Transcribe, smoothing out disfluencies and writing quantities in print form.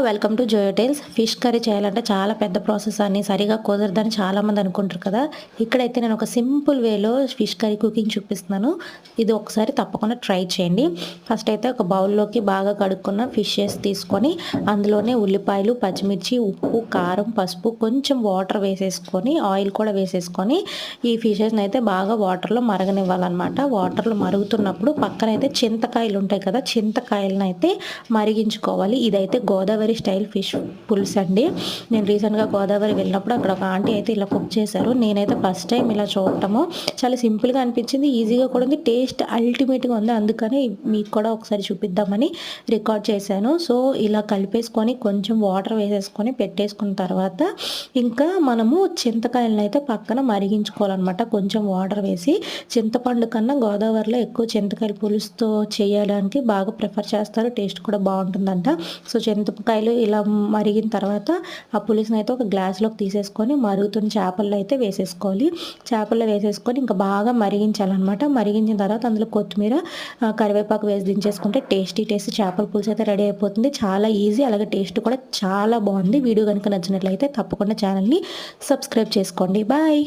Welcome to Joyo Tales. Fish curry చేయాలంటే చాలా పెద్ద ప్రాసెస్ అని సరిగా కుదరదని చాలామంది అనుకుంటారు కదా. ఇక్కడైతే నేను ఒక సింపుల్ వేలో ఫిష్ కర్రీ కుకింగ్ చూపిస్తున్నాను. ఇది ఒకసారి తప్పకుండా ట్రై చేయండి. ఫస్ట్ అయితే ఒక బౌల్లోకి బాగా కడుక్కున్న ఫిషెస్ తీసుకొని అందులోనే ఉల్లిపాయలు, పచ్చిమిర్చి, ఉప్పు, కారం, పసుపు, కొంచెం వాటర్ వేసేసుకొని ఆయిల్ కూడా వేసేసుకొని ఈ ఫిషెస్ని అయితే బాగా వాటర్లో మరగనివ్వాలన్నమాట. వాటర్లో మరుగుతున్నప్పుడు పక్కనైతే చింతకాయలు ఉంటాయి కదా, చింతకాయలను అయితే మరిగించుకోవాలి. ఇదైతే గోదావరి స్టైల్ ఫిష్ పులుసు అండి. నేను రీసెంట్గా గోదావరి వెళ్ళినప్పుడు అక్కడ ఒక ఆంటీ అయితే ఇలా కుక్ చేశారు. నేనైతే ఫస్ట్ టైం ఇలా చూడటము చాలా సింపుల్గా అనిపించింది, ఈజీగా కూడా ఉంది, టేస్ట్ అల్టిమేట్గా ఉంది. అందుకని మీకు కూడా ఒకసారి చూపిద్దామని రికార్డ్ చేశాను. సో ఇలా కలిపేసుకొని కొంచెం వాటర్ వేసేసుకొని పెట్టేసుకున్న తర్వాత ఇంకా మనము చింతకాయలను అయితే పక్కన మరిగించుకోవాలన్నమాట. కొంచెం వాటర్ వేసి, చింతపండు కన్నా గోదావరిలో ఎక్కువ చింతకాయల పులుసుతో చేయడానికి బాగా ప్రిఫర్ చేస్తారు, టేస్ట్ కూడా బాగుంటుందంట. సో చింతకాయలు ఇలా మరిగిన తర్వాత ఆ పులుసుని అయితే ఒక గ్లాస్లోకి తీసేసుకొని మరుగుతున్న చేపల్లో అయితే వేసేసుకోవాలి. చేపల్లో వేసేసుకొని ఇంకా బాగా మరిగించాలన్నమాట. మరిగించిన తర్వాత అందులో కొత్తిమీర, కరివేపాకు వేసి దించేసుకుంటే టేస్టీ చేపల పులుసు అయితే రెడీ అయిపోతుంది. చాలా ఈజీ, అలాగే టేస్ట్ కూడా చాలా బాగుంది. వీడియో కనుక నచ్చినట్లయితే తప్పకుండా ఛానల్ని సబ్స్క్రైబ్ చేసుకోండి. బాయ్.